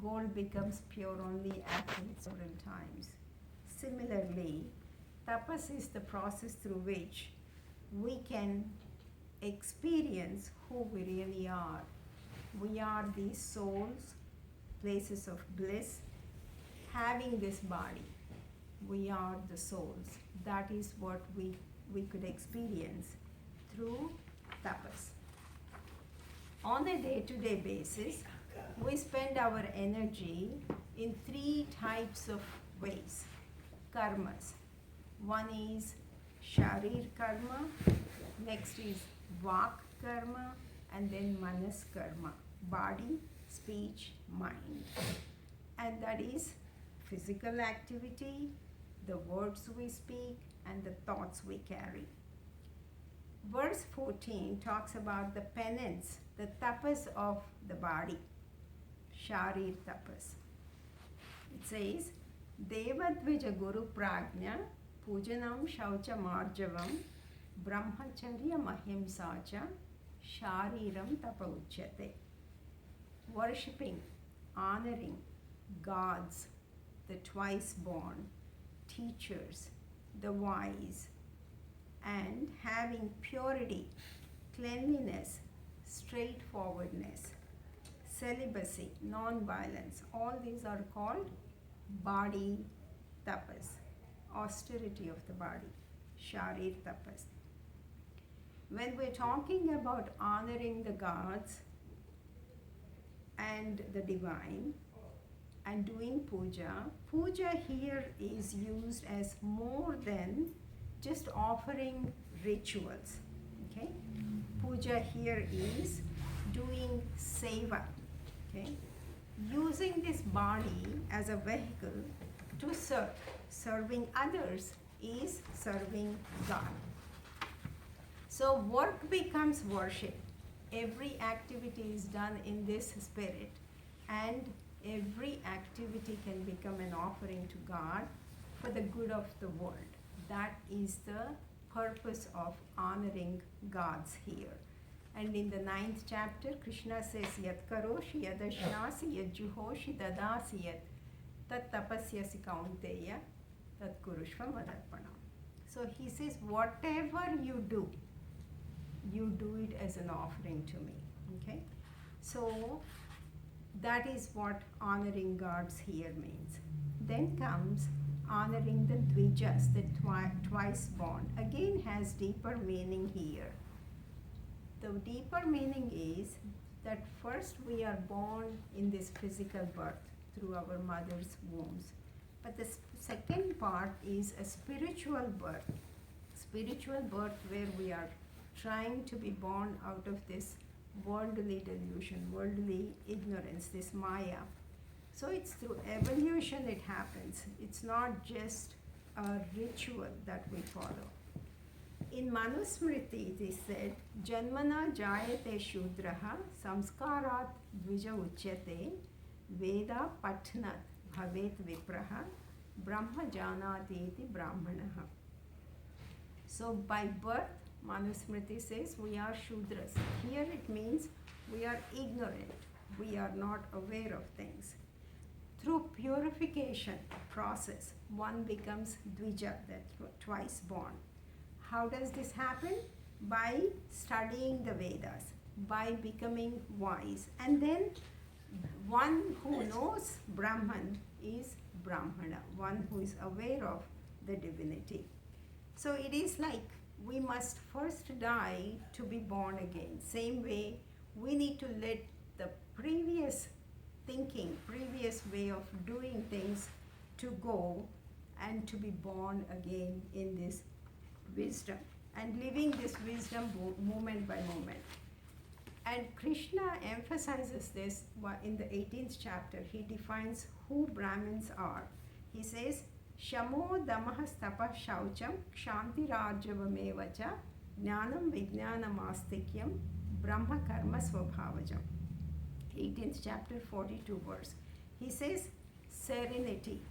gold becomes pure only after several times. Similarly, tapas is the process through which we can experience who we really are. We are these souls, places of bliss, having this body. We are the souls. That is what we could experience through tapas. On a day-to-day basis, we spend our energy in 3 types of ways. Karmas. One is sharir karma, next is vak karma, and then manas karma, body, speech, mind. And that is physical activity, the words we speak, and the thoughts we carry. Verse 14 talks about the penance, the tapas of the body, sharir tapas. It says, Devadvija Guru Prajna Pujanam Shaucha Marjavam Brahmacharya Mahimsacha Shariram Tapa Uchyate. Worshipping, honoring gods, the twice born, teachers, the wise, and having purity, cleanliness, straightforwardness, celibacy, non-violence, all these are called body tapas, austerity of the body, sharir tapas. When we're talking about honoring the gods and the divine and doing puja, puja here is used as more than just offering rituals. Okay? Puja here is doing seva. Okay? Using this body as a vehicle to serve. Serving others is serving God. So work becomes worship. Every activity is done in this spirit, and every activity can become an offering to God for the good of the world. That is the purpose of honoring gods here. And in the 9th chapter, Krishna says, Yat karoshi yadashnasi yad juhoshi dadasi yat tat tapasyasi kaunteya tat kurushva madarpanam. So he says, whatever you do it as an offering to me. Okay? So that is what honoring gods here means. Then comes honoring the dvijas, the twice born. Again has deeper meaning here. The deeper meaning is that first we are born in this physical birth through our mother's wombs. But the second part is a spiritual birth. Spiritual birth where we are trying to be born out of this worldly delusion, worldly ignorance, this Maya. So it's through evolution it happens. It's not just a ritual that we follow. In Manusmriti it is said, Janmana jayate shudraha samskarat dvija uchyate veda patnat bhavet vipraha brahma janati iti brahmanaha. So by birth, Manusmriti says we are Shudras. Here it means we are ignorant. We are not aware of things. Through purification process, one becomes Dvija, that twice born. How does this happen? By studying the Vedas, by becoming wise. And then one who knows Brahman is Brahmana, one who is aware of the divinity. So it is like we must first die to be born again. Same way, we need to let the previous thinking, previous way of doing things to go and to be born again in this wisdom and living this wisdom moment by moment. And Krishna emphasizes this in the 18th chapter. He defines who Brahmins are. He says, Shamo damah stapa shaucham kshantirajavamevacha jnanam vijnanam astikyam brahma karma svabhavajam. 18th chapter, 42 verse. He says, serenity,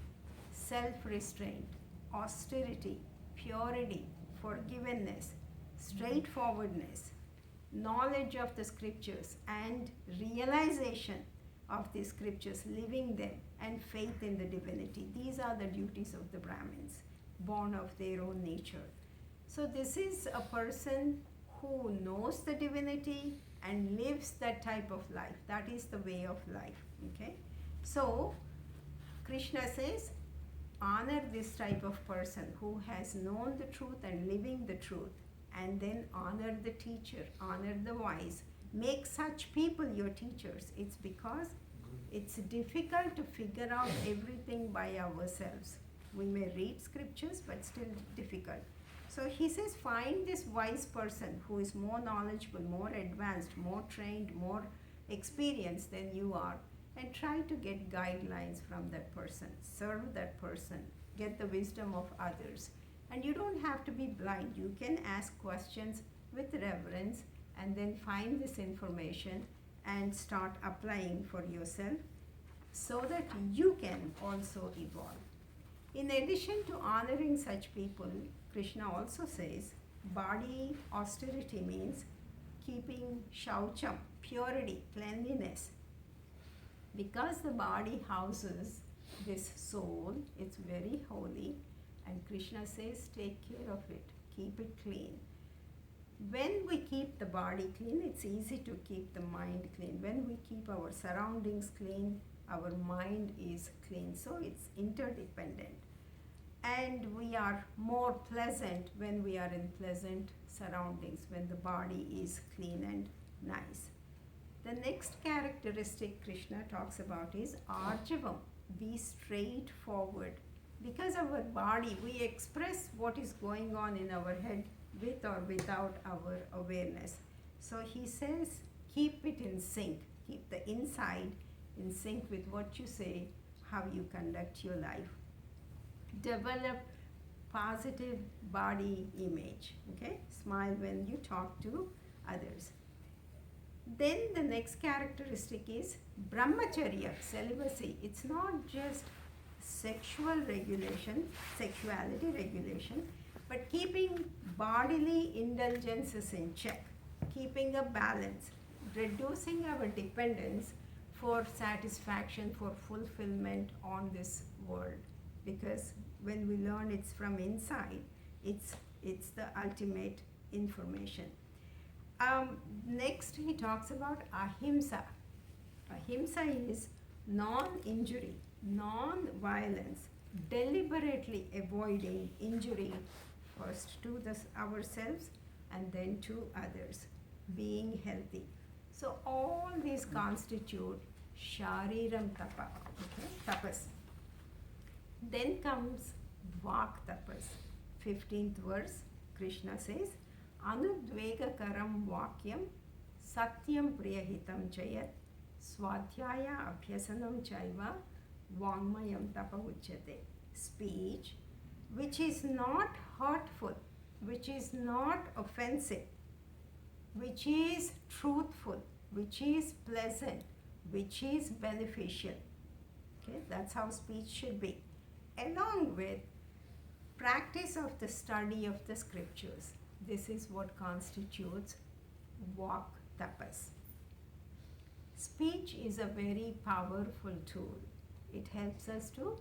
self-restraint, austerity, purity, forgiveness, straightforwardness, knowledge of the scriptures, and realization of these scriptures, living them, and faith in the divinity. These are the duties of the Brahmins, born of their own nature. So this is a person who knows the divinity and lives that type of life. That is the way of life. Okay? So Krishna says, honor this type of person who has known the truth and living the truth, and then honor the teacher, honor the wise. Make such people your teachers. It's because it's difficult to figure out everything by ourselves. We may read scriptures, but still difficult. So he says, find this wise person who is more knowledgeable, more advanced, more trained, more experienced than you are, and try to get guidelines from that person. Serve that person. Get the wisdom of others. And you don't have to be blind. You can ask questions with reverence and then find this information and start applying for yourself so that you can also evolve. In addition to honoring such people, Krishna also says body austerity means keeping shaucham, purity, cleanliness. Because the body houses this soul, it's very holy, and Krishna says take care of it, keep it clean. When we keep the body clean, it's easy to keep the mind clean. When we keep our surroundings clean, our mind is clean. So it's interdependent. And we are more pleasant when we are in pleasant surroundings, when the body is clean and nice. The next characteristic Krishna talks about is arjavam, be straightforward. Because our body, we express what is going on in our head with or without our awareness. So he says, keep it in sync. Keep the inside in sync with what you say, how you conduct your life. Develop positive body image. Okay? Smile when you talk to others. Then the next characteristic is brahmacharya, celibacy. It's not just sexual regulation, sexuality regulation, but keeping bodily indulgences in check, keeping a balance, reducing our dependence for satisfaction, for fulfillment on this world. Because when we learn it's from inside, it's the ultimate information. Next he talks about ahimsa. Ahimsa is non-injury, non-violence, deliberately avoiding injury first to ourselves and then to others, being healthy. So all these constitute shariram tapa, okay, tapas. Then comes vak tapas. 15th verse, Krishna says, anudvegakaram vakyam satyam priyahitam chayat swadhyaya abhyasanam chaiva vangmayam tapa uchyate. Speech which is not hurtful, which is not offensive, which is truthful, which is pleasant, which is beneficial. Okay, that's how speech should be. Along with practice of the study of the scriptures. This is what constitutes vak tapas. Speech is a very powerful tool. It helps us to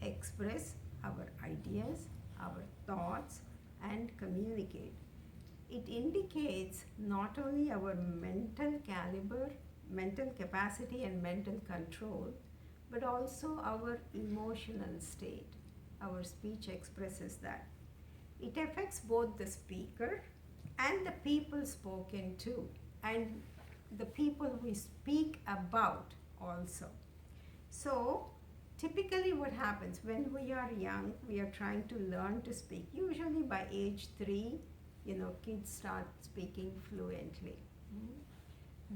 express our ideas, our thoughts, and communicate. It indicates not only our mental caliber, mental capacity and mental control, but also our emotional state. Our speech expresses that. It affects both the speaker and the people spoken to, and the people we speak about also. So, typically what happens when we are young, we are trying to learn to speak. Usually by age 3, kids start speaking fluently.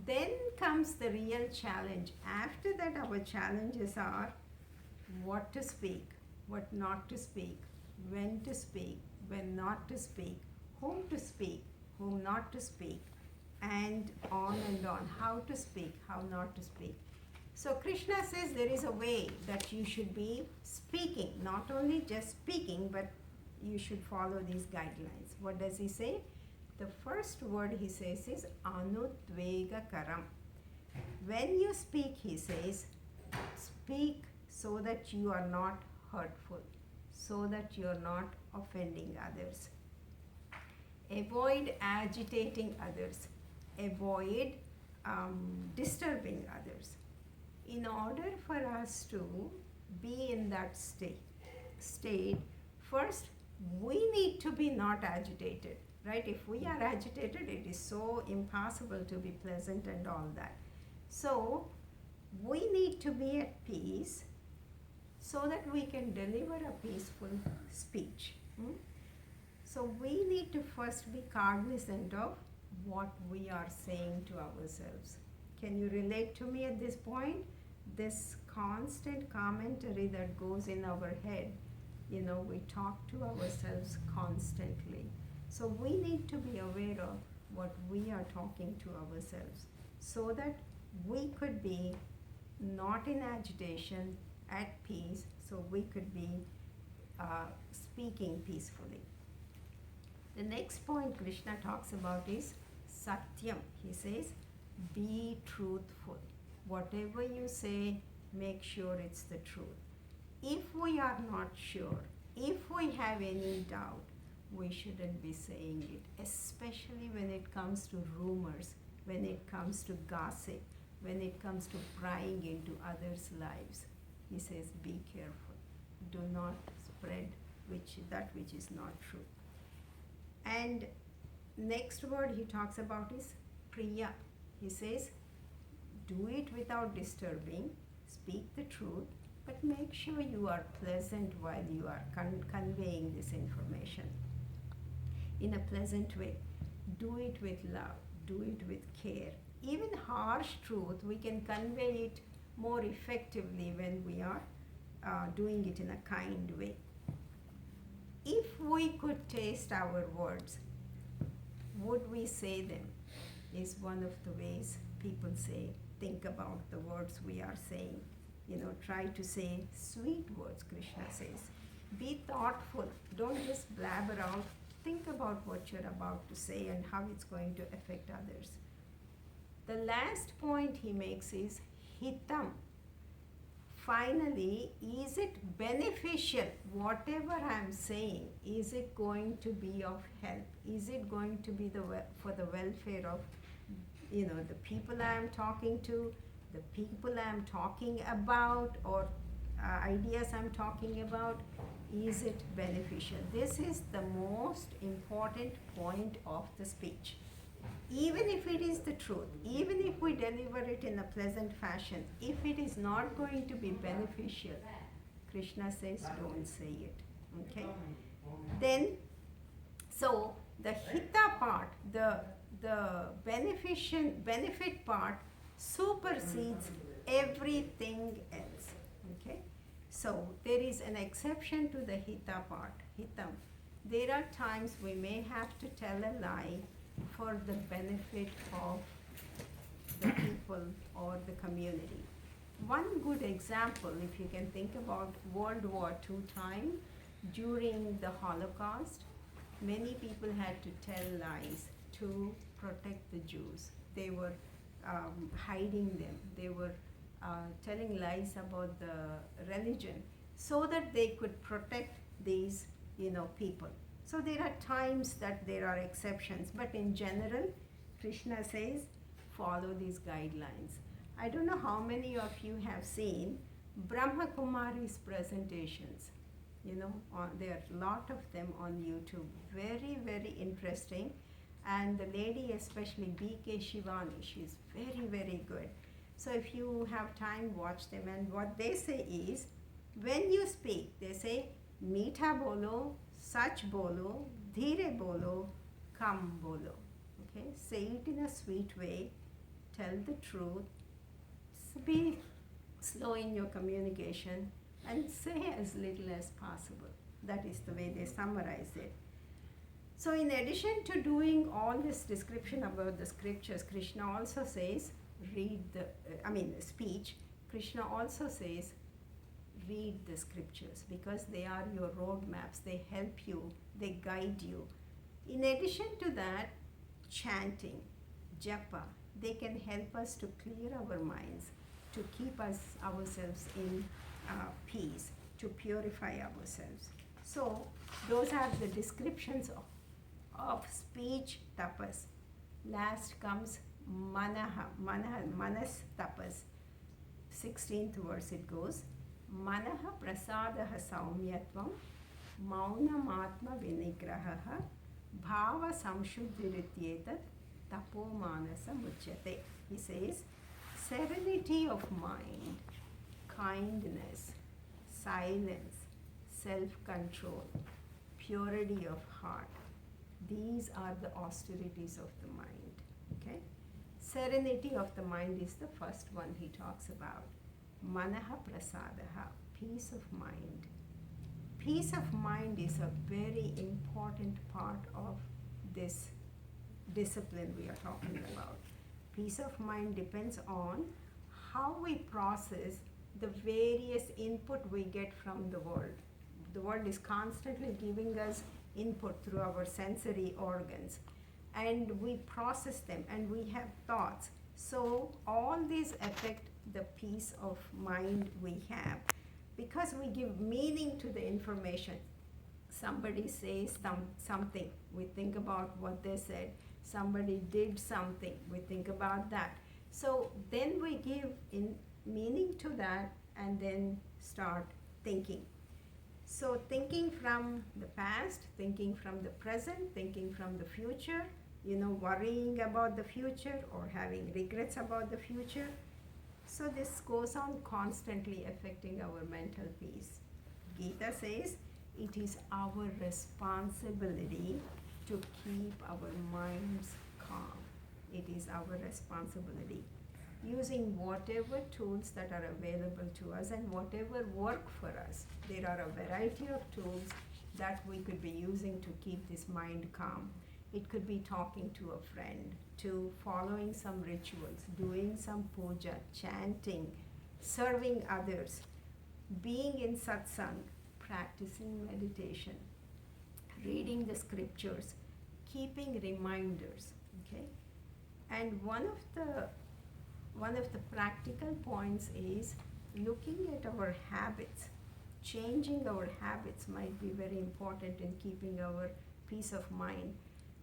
Then comes the real challenge. After that, our challenges are what to speak, what not to speak, when to speak, when not to speak, whom to speak, whom not to speak, and on, how to speak, how not to speak. So Krishna says there is a way that you should be speaking, not only just speaking, but you should follow these guidelines. What does he say? The first word he says is anudvegakaram. When you speak, he says, speak so that you are not hurtful, so that you are not offending others. Avoid agitating others. Avoid disturbing others. In order for us to be in that state, first we need to be not agitated, right? If we are agitated, it is so impossible to be pleasant and all that. So we need to be at peace so that we can deliver a peaceful speech. So we need to first be cognizant of what we are saying to ourselves. Can you relate to me at this point? This constant commentary that goes in our head, we talk to ourselves constantly. So we need to be aware of what we are talking to ourselves so that we could be not in agitation, at peace, so we could be speaking peacefully. The next point Krishna talks about is Satyam. He says, be truthful. Whatever you say, make sure it's the truth. If we are not sure, if we have any doubt, we shouldn't be saying it, especially when it comes to rumors, when it comes to gossip, when it comes to prying into others' lives. He says, be careful. Do not spread that which is not true. And next word he talks about is Priya. He says, do it without disturbing, speak the truth, but make sure you are pleasant while you are conveying this information in a pleasant way. Do it with love, do it with care. Even harsh truth, we can convey it more effectively when we are doing it in a kind way. If we could taste our words, would we say them? Is one of the ways people say, think about the words we are saying. Try to say sweet words, Krishna says. Be thoughtful. Don't just blabber out. Think about what you're about to say and how it's going to affect others. The last point he makes is hitam. Finally, is it beneficial? Whatever I'm saying, is it going to be of help? Is it going to be for the welfare of the people I'm talking to, the people I'm talking about, or ideas I'm talking about? Is it beneficial? This is the most important point of the speech. Even if it is the truth, even if we deliver it in a pleasant fashion, if it is not going to be beneficial, Krishna says don't say it. Okay? Then, so the hita part, the benefit part supersedes everything else. Okay? So there is an exception to the hita part, hitam. There are times we may have to tell a lie for the benefit of the people or the community. One good example, if you can think about World War II time, during the Holocaust, many people had to tell lies to protect the Jews. They were hiding them. They were telling lies about the religion so that they could protect these people. So there are times that there are exceptions, but in general, Krishna says, follow these guidelines. I don't know how many of you have seen Brahma Kumari's presentations. There are a lot of them on YouTube. Very, very interesting. And the lady, especially B.K. Shivani, she's very, very good. So if you have time, watch them. And what they say is, when you speak, they say, Meetha bolo, Sach bolo, Dheere bolo, Kam bolo. Okay? Say it in a sweet way. Tell the truth. Be slow in your communication and say as little as possible. That is the way they summarize it. So in addition to doing all this description about the scriptures, Krishna also says, speech, Krishna also says, read the scriptures because they are your roadmaps. They help you. They guide you. In addition to that, chanting, japa, they can help us to clear our minds, to keep ourselves in peace, to purify ourselves. So those are the descriptions of speech tapas. Last comes manas tapas. 16th verse it goes, Manaha prasadaha saumyatvam maunamatma vinigrahaha bhava samshuddhirityetat tapomanasa muchyate. He says, serenity of mind, kindness, silence, self-control, purity of heart. These are the austerities of the mind. Okay? Serenity of the mind is the first one he talks about. Manaha prasadaha, peace of mind. Peace of mind is a very important part of this discipline we are talking about. Peace of mind depends on how we process the various input we get from the world. The world is constantly giving us input through our sensory organs, and we process them and we have thoughts. So all these affect the peace of mind we have because we give meaning to the information. Somebody says something, we think about what they said. Somebody did something, we think about that. So then we give meaning to that and then start thinking. So thinking from the past, thinking from the present, thinking from the future, worrying about the future or having regrets about the future. So this goes on constantly affecting our mental peace. Gita says it is our responsibility to keep our minds calm. It is our responsibility. Using whatever tools that are available to us and whatever work for us. There are a variety of tools that we could be using to keep this mind calm. It could be talking to a friend, to following some rituals, doing some puja, chanting, serving others, being in satsang, practicing meditation, reading the scriptures, keeping reminders, okay? And one of the practical points is looking at our habits. Changing our habits might be very important in keeping our peace of mind.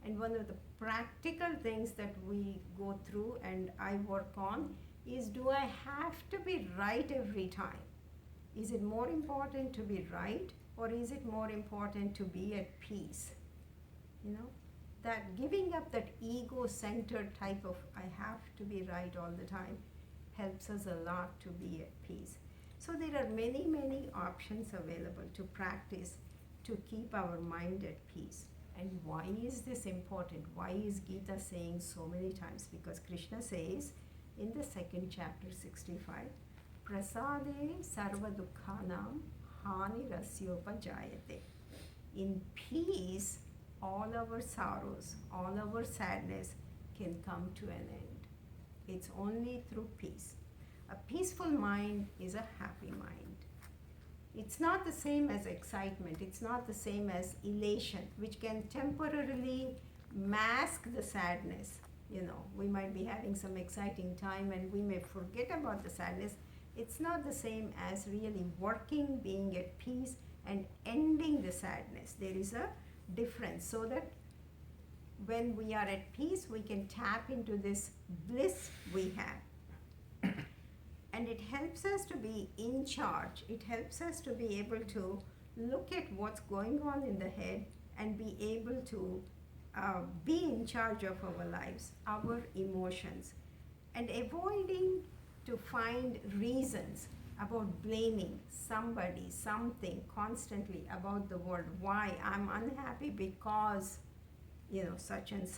And one of the practical things that we go through and I work on is, do I have to be right every time? Is it more important to be right, or is it more important to be at peace? That giving up that ego-centered type of I have to be right all the time helps us a lot to be at peace. So there are many, many options available to practice to keep our mind at peace. And why is this important? Why is Gita saying so many times? Because Krishna says in the second chapter 65, Prasade sarva dukkhanam hani rasyopajayate. In peace, all our sorrows, all our sadness can come to an end. It's only through peace. A peaceful mind is a happy mind. It's not the same as excitement. It's not the same as elation, which can temporarily mask the sadness. We might be having some exciting time and we may forget about the sadness. It's not the same as really working, being at peace and ending the sadness. There is a difference, so that when we are at peace, we can tap into this bliss we have. And it helps us to be in charge. It helps us to be able to look at what's going on in the head and be able to be in charge of our lives, our emotions, and avoiding to find reasons about blaming somebody, something constantly about the world. Why I'm unhappy because, such and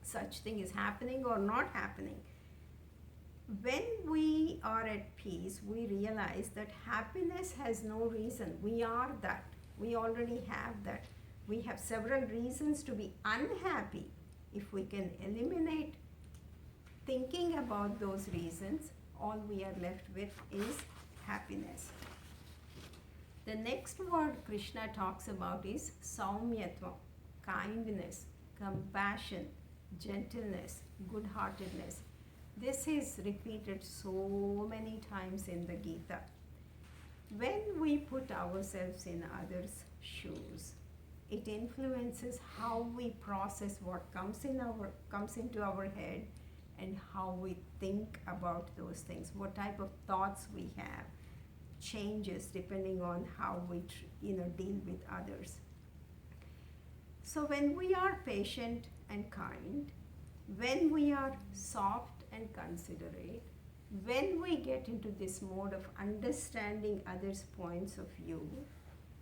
such thing is happening or not happening. When we are at peace, we realize that happiness has no reason. We are that. We already have that. We have several reasons to be unhappy. If we can eliminate thinking about those reasons, all we are left with is happiness. The next word Krishna talks about is saumyatvam, kindness, compassion, gentleness, good-heartedness. This is repeated so many times in the Gita. When we put ourselves in others' shoes, it influences how we process what comes into our head, and how we think about those things. What type of thoughts we have changes depending on how we deal with others. So when we are patient and kind, when we are soft and considerate, when we get into this mode of understanding others' points of view,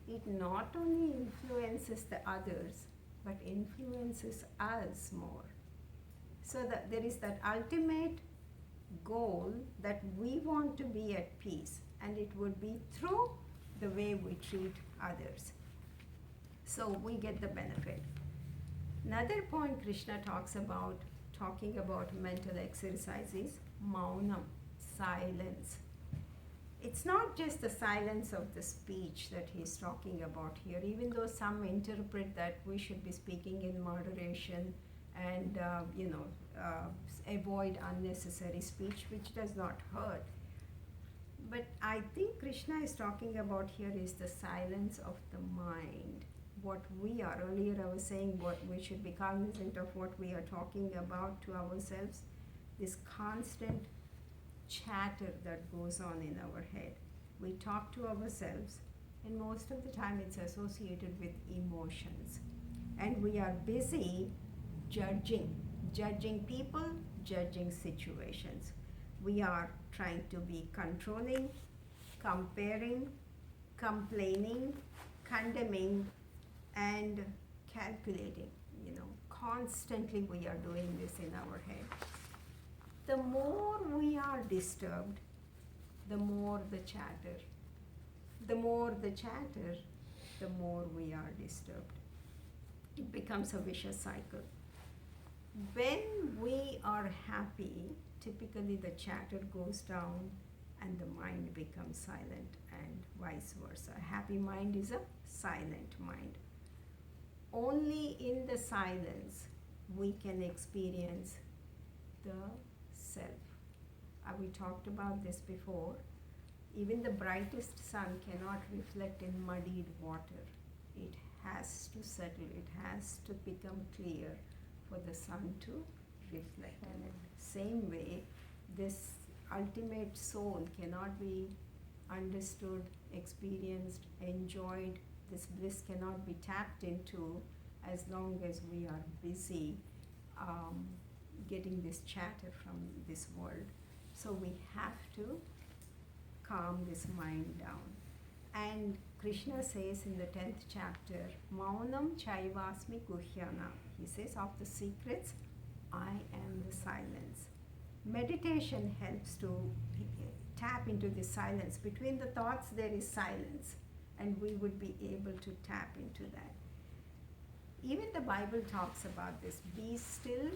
it not only influences the others, but influences us more. So that there is that ultimate goal that we want to be at peace, and it would be through the way we treat others. So we get the benefit. Another point Krishna talking about mental exercises, maunam, silence. It's not just the silence of the speech that he's talking about here, even though some interpret that we should be speaking in moderation and avoid unnecessary speech, which does not hurt. But I think Krishna is talking about here is the silence of the mind. What we are, earlier I was saying what we should be cognizant of what we are talking about to ourselves, this constant chatter that goes on in our head. We talk to ourselves, and most of the time it's associated with emotions. And we are busy judging people, judging situations. We are trying to be controlling, comparing, complaining, condemning, and calculating. Constantly we are doing this in our head. The more we are disturbed, the more the chatter. The more the chatter, the more we are disturbed. It becomes a vicious cycle. When we are happy, typically the chatter goes down and the mind becomes silent, and vice versa. A happy mind is a silent mind. Only in the silence we can experience the self. We talked about this before. Even the brightest sun cannot reflect in muddied water. It has to settle, it has to become clear for the sun to reflect in it. Same way, this ultimate soul cannot be understood, experienced, enjoyed. This bliss cannot be tapped into as long as we are busy getting this chatter from this world. So we have to calm this mind down. And Krishna says in the 10th chapter, Maunam Chaivasmi Guhyana. He says, of the secrets, I am the silence. Meditation helps to tap into the silence. Between the thoughts, there is silence, and we would be able to tap into that. Even the Bible talks about this. Be still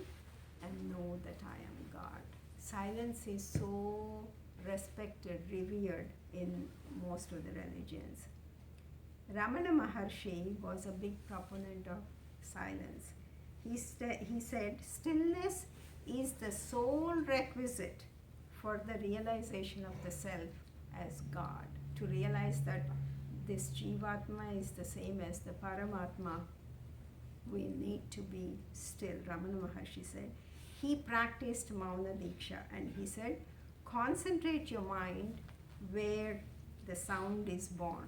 and know that I am God. Silence is so respected, revered in most of the religions. Ramana Maharshi was a big proponent of silence. He said, stillness is the sole requisite for the realization of the self as God. To realize that this Jivatma is the same as the Paramatma, we need to be still. Ramana Maharshi said, he practiced Mauna Diksha, and he said, concentrate your mind where the sound is born.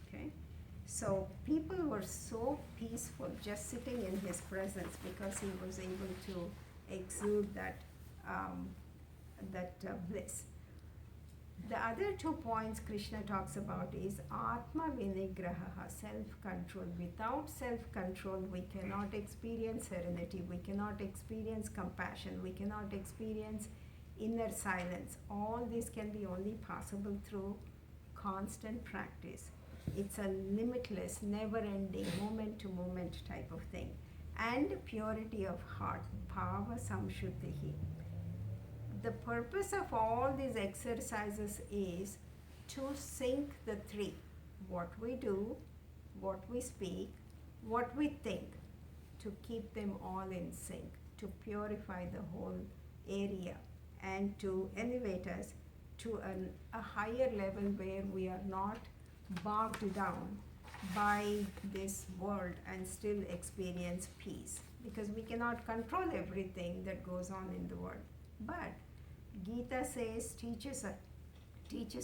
Okay? So people were so peaceful just sitting in his presence because he was able to exude that bliss. The other 2 points Krishna talks about is Atma Vinigraha, self-control. Without self-control, we cannot experience serenity, we cannot experience compassion, we cannot experience inner silence. All this can be only possible through constant practice. It's a limitless, never-ending, moment-to-moment type of thing. And purity of heart, Bhava Samshuddhihi. The purpose of all these exercises is to sync the three. What we do, what we speak, what we think, to keep them all in sync, to purify the whole area and to elevate us to a higher level where we are not bogged down by this world and still experience peace, because we cannot control everything that goes on in the world. But Gita says, teaches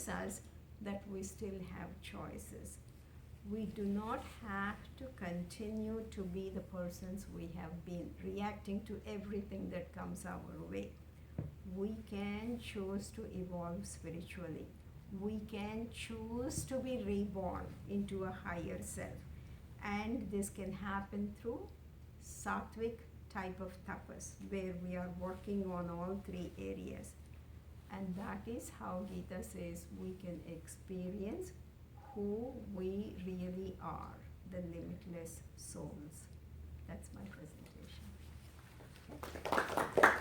us that we still have choices. We do not have to continue to be the persons we have been, reacting to everything that comes our way. We can choose to evolve spiritually. We can choose to be reborn into a higher self. And this can happen through sattvic type of tapas, where we are working on all three areas. And that is how Gita says we can experience who we really are, the limitless souls. That's my presentation. Okay.